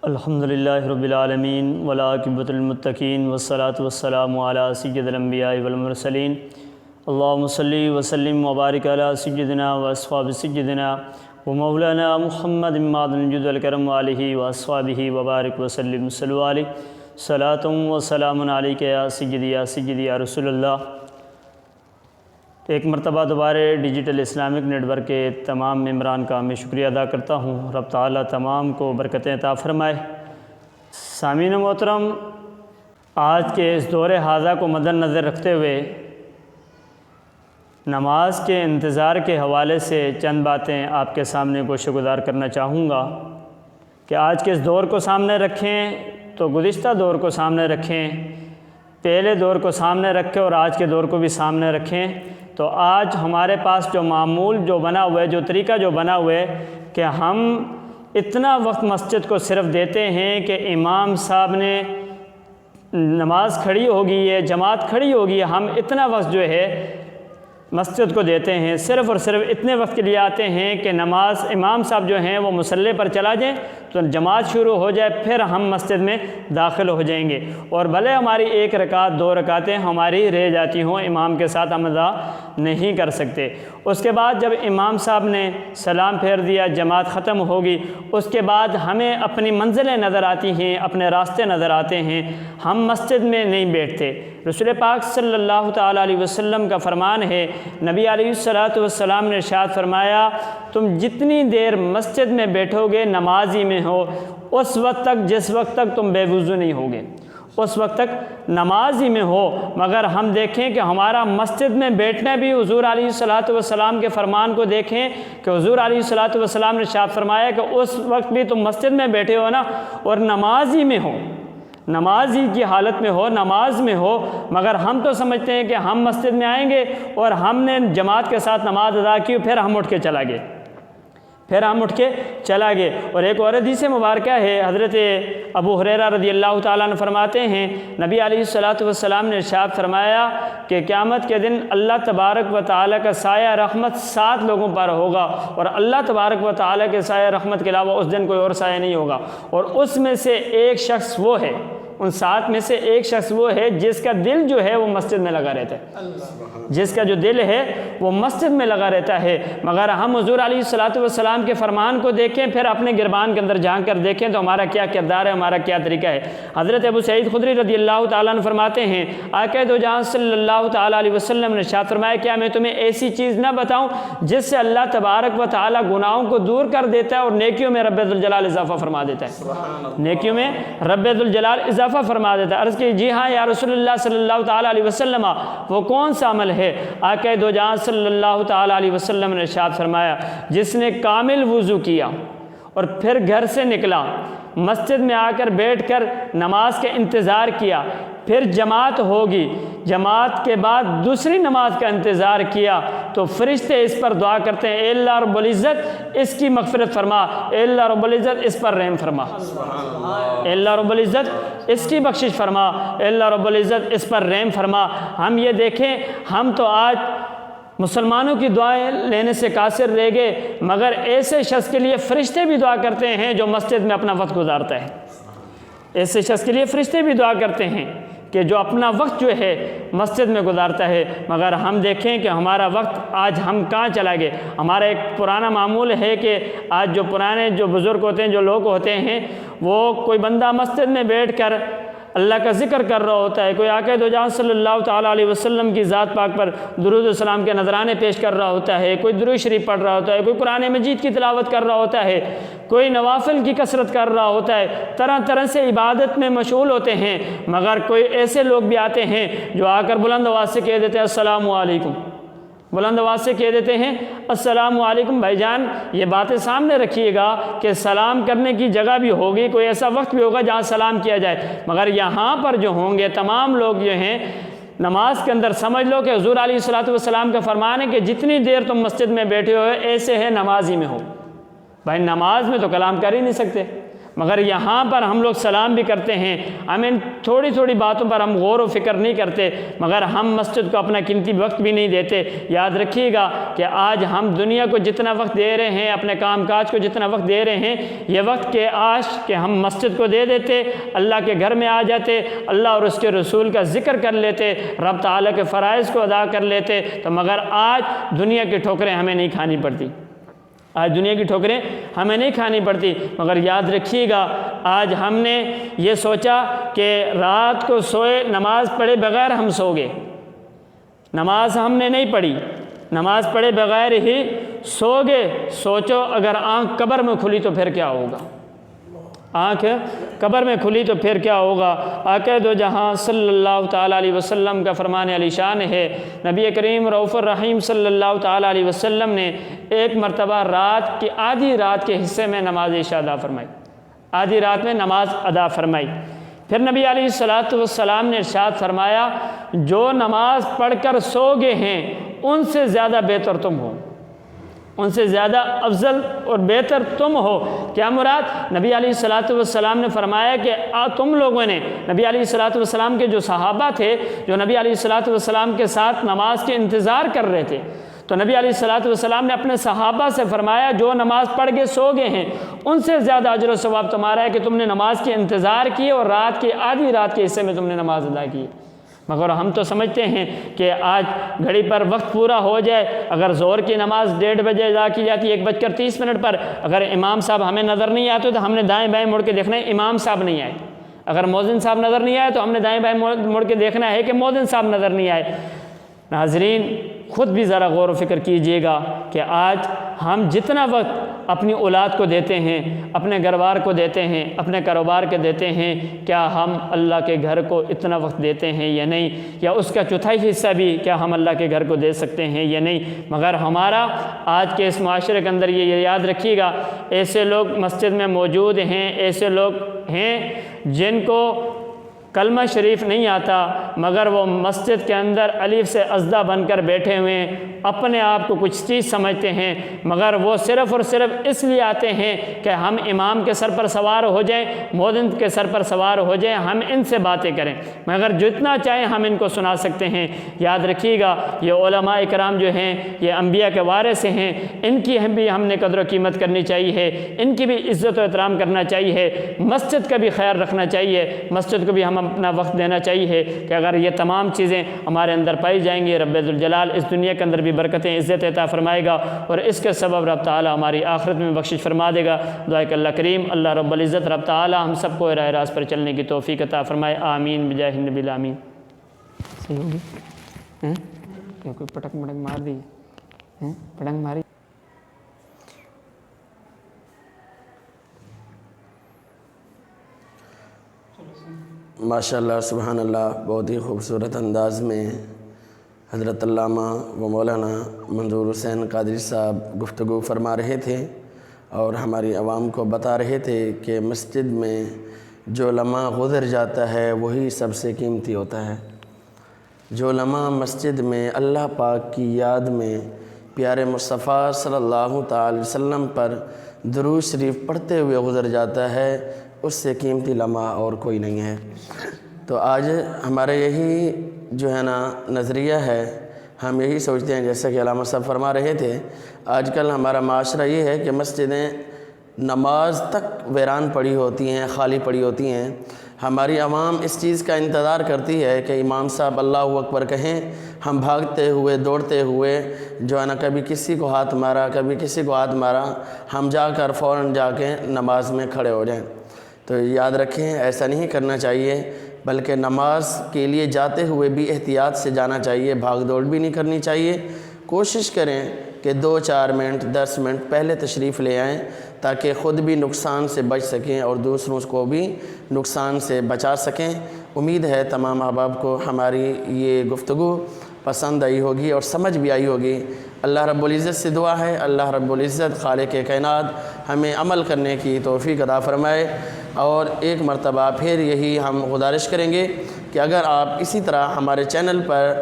الحمدللہ رب العالمین والعاقبۃ للمتقین والصلاۃ والسلام علی سید الانبیاء والمرسلین اللہم صلی وسلم وبارک علی سیدنا واصحاب سیدنا ومولانا محمد معدن الجود والکرم وآلہ واصحابہ وبارک وسلم صلوا علیہ صلاۃ و سلام علیک یا سیدی یا رسول اللہ۔ ایک مرتبہ دوبارہ ڈیجیٹل اسلامک نیٹ ورک کے تمام ممبران کا میں شکریہ ادا کرتا ہوں۔ رب تعالیٰ تمام کو برکتیں عطا فرمائے۔ سامعین محترم، آج کے اس دور حاضرہ کو مد نظر رکھتے ہوئے نماز کے انتظار کے حوالے سے چند باتیں آپ کے سامنے گوشہ گزار کرنا چاہوں گا کہ آج کے اس دور کو سامنے رکھیں تو گزشتہ دور کو سامنے رکھیں، پہلے دور کو سامنے رکھیں اور آج کے دور کو بھی سامنے رکھیں تو آج ہمارے پاس جو معمول جو بنا ہوا ہے، جو طریقہ جو بنا ہوا ہے کہ ہم اتنا وقت مسجد کو صرف دیتے ہیں کہ امام صاحب نے نماز کھڑی ہوگی ہے، جماعت کھڑی ہوگی ہے، ہم اتنا وقت جو ہے مسجد کو دیتے ہیں، صرف اور صرف اتنے وقت کے لیے آتے ہیں کہ نماز امام صاحب جو ہیں وہ مصلی پر چلا جائیں تو جماعت شروع ہو جائے، پھر ہم مسجد میں داخل ہو جائیں گے، اور بھلے ہماری ایک رکعت دو رکعتیں ہماری رہ جاتی ہوں، امام کے ساتھ ہم ادا نہیں کر سکتے۔ اس کے بعد جب امام صاحب نے سلام پھیر دیا، جماعت ختم ہوگی، اس کے بعد ہمیں اپنی منزلیں نظر آتی ہیں، اپنے راستے نظر آتے ہیں، ہم مسجد میں نہیں بیٹھتے۔ رسول پاک صلی اللہ تعالیٰ علیہ وسلم کا فرمان ہے، نبی علیہ السلام نے ارشاد فرمایا، تم جتنی دیر مسجد میں بیٹھو گے نمازی میں ہو، اس وقت تک جس وقت تک تم بے وضو نہیں ہوگے، اس وقت تک نمازی میں ہو۔ مگر ہم دیکھیں کہ ہمارا مسجد میں بیٹھنا بھی حضور علیہ السلام کے فرمان کو دیکھیں کہ حضور علیہ السلام نے ارشاد فرمایا کہ اس وقت بھی تم مسجد میں بیٹھے ہو نا اور نمازی میں ہو، نمازی کی حالت میں ہو، نماز میں ہو، مگر ہم تو سمجھتے ہیں کہ ہم مسجد میں آئیں گے اور ہم نے جماعت کے ساتھ نماز ادا کی، پھر ہم اٹھ کے چلا گئے۔ اور ایک اور حدیث مبارکہ ہے، حضرت ابو ہریرہ رضی اللہ تعالیٰ عنہ فرماتے ہیں، نبی علیہ السلام نے ارشاد فرمایا کہ قیامت کے دن اللہ تبارک و تعالیٰ کا سایہ رحمت 7 لوگوں پر ہوگا، اور اللہ تبارک و تعالیٰ کے سایہ رحمت کے علاوہ اس دن کوئی اور سایہ نہیں ہوگا، اور اس میں سے ایک شخص وہ ہے، ان 7 میں سے ایک شخص وہ ہے جس کا دل جو ہے وہ مسجد میں لگا رہتا ہے، جس کا جو دل ہے وہ مسجد میں لگا رہتا ہے۔ مگر ہم حضور علیہ السلام کے فرمان کو دیکھیں، پھر اپنے گربان کے اندر جھانک کر دیکھیں تو ہمارا کیا کردار ہے، ہمارا کیا طریقہ ہے۔ حضرت ابو سعید خدری رضی اللہ تعالیٰ عنہ فرماتے ہیں، آقا دو جہاں صلی اللہ تعالیٰ علیہ وسلم نے ارشاد فرمایا، کیا میں تمہیں ایسی چیز نہ بتاؤں جس سے اللہ تبارک و تعالیٰ گناہوں کو دور کر دیتا ہے اور نیکیوں میں رب ذوالجلال اضافہ فرما دیتا ہے، نیکیوں میں رب ذوالجلال اضافہ فرما دیتا ہے۔ عرض کی جی ہاں یا رسول اللہ صلی اللہ تعالیٰ علیہ وسلم، وہ کون سا عمل ہے؟ آقا دو جہاں صلی اللہ تعالیٰ علیہ وسلم نے ارشاد فرمایا، جس نے کامل وضو کیا اور پھر گھر سے نکلا، مسجد میں آ کر بیٹھ کر نماز کا انتظار کیا، پھر جماعت ہوگی، جماعت کے بعد دوسری نماز کا انتظار کیا تو فرشتے اس پر دعا کرتے ہیں، اے اللہ رب العزت اس کی مغفرت فرما، اے اللہ رب العزت اس پر رحم فرما، اے اللہ رب العزت اس کی بخشش فرما، اے اللہ رب العزت اس پر رحم فرما۔ ہم یہ دیکھیں، ہم تو آج مسلمانوں کی دعائیں لینے سے قاصر رہ گئے، مگر ایسے شخص کے لیے فرشتے بھی دعا کرتے ہیں جو مسجد میں اپنا وقت گزارتا ہے، ایسے شخص کے لیے فرشتے بھی دعا کرتے ہیں کہ جو اپنا وقت جو ہے مسجد میں گزارتا ہے۔ مگر ہم دیکھیں کہ ہمارا وقت آج ہم کہاں چلا گئے۔ ہمارا ایک پرانا معمول ہے کہ آج جو پرانے جو بزرگ ہوتے ہیں، جو لوگ ہوتے ہیں، وہ کوئی بندہ مسجد میں بیٹھ کر اللہ کا ذکر کر رہا ہوتا ہے، کوئی آقا دو جہاں صلی اللہ تعالیٰ علیہ وسلم کی ذات پاک پر درود و سلام کے نذرانے پیش کر رہا ہوتا ہے، کوئی درود شریف پڑھ رہا ہوتا ہے، کوئی قرآن مجید کی تلاوت کر رہا ہوتا ہے، کوئی نوافل کی کثرت کر رہا ہوتا ہے، طرح طرح سے عبادت میں مشغول ہوتے ہیں۔ مگر کوئی ایسے لوگ بھی آتے ہیں جو آ کر بلند آواز سے کہہ دیتے ہیں السلام علیکم، بلند آواز سے کہہ دیتے ہیں السلام علیکم۔ بھائی جان، یہ باتیں سامنے رکھیے گا کہ سلام کرنے کی جگہ بھی ہوگی، کوئی ایسا وقت بھی ہوگا جہاں سلام کیا جائے، مگر یہاں پر جو ہوں گے تمام لوگ جو ہیں نماز کے اندر، سمجھ لو کہ حضور علیہ السلام کا فرمان ہے کہ جتنی دیر تم مسجد میں بیٹھے ہو ایسے ہے نمازی میں ہو۔ بھائی نماز میں تو کلام کر ہی نہیں سکتے، مگر یہاں پر ہم لوگ سلام بھی کرتے ہیں، ہم ان تھوڑی تھوڑی باتوں پر ہم غور و فکر نہیں کرتے، مگر ہم مسجد کو اپنا قیمتی وقت بھی نہیں دیتے۔ یاد رکھیے گا کہ آج ہم دنیا کو جتنا وقت دے رہے ہیں، اپنے کام کاج کو جتنا وقت دے رہے ہیں، یہ وقت کے آج کہ ہم مسجد کو دے دیتے، اللہ کے گھر میں آ جاتے، اللہ اور اس کے رسول کا ذکر کر لیتے، رب تعالیٰ کے فرائض کو ادا کر لیتے، تو مگر آج دنیا کی ٹھوکریں ہمیں نہیں کھانی پڑتی، آج دنیا کی ٹھوکریں ہمیں نہیں کھانی پڑتی۔ مگر یاد رکھیے گا آج ہم نے یہ سوچا کہ رات کو سوئے، نماز پڑھے بغیر ہم سو گئے، نماز ہم نے نہیں پڑھی، نماز پڑھے بغیر ہی سو گئے۔ سوچو اگر آنکھ قبر میں کھلی تو پھر کیا ہوگا، آنکھ قبر میں کھلی تو پھر کیا ہوگا۔ آقا دو جہاں صلی اللہ تعالیٰ علیہ وسلم کا فرمان علی شان ہے، نبی کریم رؤوف الرحیم صلی اللہ تعالیٰ علیہ وسلم نے ایک مرتبہ رات کی آدھی رات کے حصے میں نماز عشاء ادا فرمائی، آدھی رات میں نماز ادا فرمائی۔ پھر نبی علیہ الصلوۃ والسلام نے ارشاد فرمایا، جو نماز پڑھ کر سو گئے ہیں ان سے زیادہ بہتر تم ہو، ان سے زیادہ افضل اور بہتر تم ہو۔ کیا مراد؟ نبی علیہ الصلوۃ والسلام نے فرمایا کہ تم لوگوں نے، نبی علیہ الصلوۃ والسلام کے جو صحابہ تھے جو نبی علیہ الصلوۃ والسلام کے ساتھ نماز کے انتظار کر رہے تھے، تو نبی علیہ الصلوۃ والسلام نے اپنے صحابہ سے فرمایا جو نماز پڑھ کے سو گئے ہیں ان سے زیادہ اجر و ثواب تمہارا ہے کہ تم نے نماز کے انتظار کیے اور رات کی آدھی رات کے حصے میں تم نے نماز ادا کی۔ مگر ہم تو سمجھتے ہیں کہ آج گھڑی پر وقت پورا ہو جائے، اگر ظہر کی نماز 1:30 بجے ادا کی جاتی ہے 1:30 پر، اگر امام صاحب ہمیں نظر نہیں آتے تو ہم نے دائیں بائیں مڑ کے دیکھنا ہے امام صاحب نہیں آئے، اگر مؤذن صاحب نظر نہیں آئے تو ہم نے دائیں بائیں مڑ کے دیکھنا ہے کہ مؤذن صاحب نظر نہیں آئے۔ ناظرین خود بھی ذرا غور و فکر کیجئے گا کہ آج ہم جتنا وقت اپنی اولاد کو دیتے ہیں، اپنے گھر بار کو دیتے ہیں، اپنے کاروبار کے دیتے ہیں، کیا ہم اللہ کے گھر کو اتنا وقت دیتے ہیں یا نہیں؟ یا اس کا چوتھائی حصہ بھی کیا ہم اللہ کے گھر کو دے سکتے ہیں یا نہیں؟ مگر ہمارا آج کے اس معاشرے کے اندر یہ یاد رکھیے گا، ایسے لوگ مسجد میں موجود ہیں، ایسے لوگ ہیں جن کو کلمہ شریف نہیں آتا، مگر وہ مسجد کے اندر الف سے ازدہ بن کر بیٹھے ہوئے ہیں، اپنے آپ کو کچھ چیز سمجھتے ہیں، مگر وہ صرف اور صرف اس لیے آتے ہیں کہ ہم امام کے سر پر سوار ہو جائیں، مؤذن کے سر پر سوار ہو جائیں، ہم ان سے باتیں کریں، مگر جتنا چاہیں ہم ان کو سنا سکتے ہیں۔ یاد رکھیے گا یہ علماء کرام جو ہیں یہ انبیاء کے وارث ہیں، ان کی بھی ہم نے قدر و قیمت کرنی چاہیے، ان کی بھی عزت و احترام کرنا چاہیے، مسجد کا بھی خیال رکھنا چاہیے، مسجد کو بھی ہم اپنا وقت دینا چاہیے کہ اگر یہ تمام چیزیں ہمارے اندر پائی جائیں گی، رب ذوالجلال اس دنیا کے اندر بھی برکتیں عزت عطا فرمائے گا اور اس کے سبب رب تعالیٰ ہماری آخرت میں بخشش فرما دے گا۔ دعا کہ اللہ کریم اللہ رب العزت رب تعالیٰ ہم سب کو راہ راست پر چلنے کی توفیق عطا فرمائے، آمین بجاہ النبی الامین۔ صحیح ہوگی؟ کوئی پٹک مٹک مار دی، پٹنگ ماری؟ ماشاءاللہ سبحان اللہ، بہت ہی خوبصورت انداز میں حضرت علامہ و مولانا منظور حسین قادری صاحب گفتگو فرما رہے تھے اور ہماری عوام کو بتا رہے تھے کہ مسجد میں جو لمحہ گزر جاتا ہے وہی سب سے قیمتی ہوتا ہے۔ جو لمحہ مسجد میں اللہ پاک کی یاد میں پیارے مصطفیٰ صلی اللہ تعالی وسلم پر درود شریف پڑھتے ہوئے گزر جاتا ہے، اس سے قیمتی لمحہ اور کوئی نہیں ہے۔ تو آج ہمارا یہی جو ہے نا نظریہ ہے، ہم یہی سوچتے ہیں جیسا کہ علامہ صاحب فرما رہے تھے، آج کل ہمارا معاشرہ یہ ہے کہ مسجدیں نماز تک ویران پڑی ہوتی ہیں، خالی پڑی ہوتی ہیں۔ ہماری عوام اس چیز کا انتظار کرتی ہے کہ امام صاحب اللہ اکبر کہیں، ہم بھاگتے ہوئے دوڑتے ہوئے جو ہے نا کبھی کسی کو ہاتھ مارا کبھی کسی کو ہاتھ مارا، ہم جا کر فوراً جا کے نماز میں کھڑے ہو جائیں۔ تو یاد رکھیں ایسا نہیں کرنا چاہیے، بلکہ نماز کے لیے جاتے ہوئے بھی احتیاط سے جانا چاہیے، بھاگ دوڑ بھی نہیں کرنی چاہیے۔ کوشش کریں کہ 2-4 منٹ 10 منٹ پہلے تشریف لے آئیں تاکہ خود بھی نقصان سے بچ سکیں اور دوسروں کو بھی نقصان سے بچا سکیں۔ امید ہے تمام احباب کو ہماری یہ گفتگو پسند آئی ہوگی اور سمجھ بھی آئی ہوگی۔ اللہ رب العزت سے دعا ہے اللہ رب العزت خالق کائنات ہمیں عمل کرنے کی توفیق عطا فرمائے، اور ایک مرتبہ پھر یہی ہم گزارش کریں گے کہ اگر آپ اسی طرح ہمارے چینل پر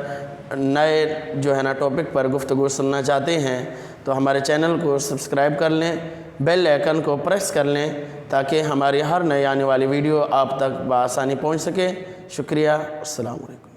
نئے جو ہے نا ٹاپک پر گفتگو سننا چاہتے ہیں تو ہمارے چینل کو سبسکرائب کر لیں، بیل آئیکن کو پریس کر لیں تاکہ ہماری ہر نئے آنے والی ویڈیو آپ تک بآسانی پہنچ سکے۔ شکریہ، السلام علیکم۔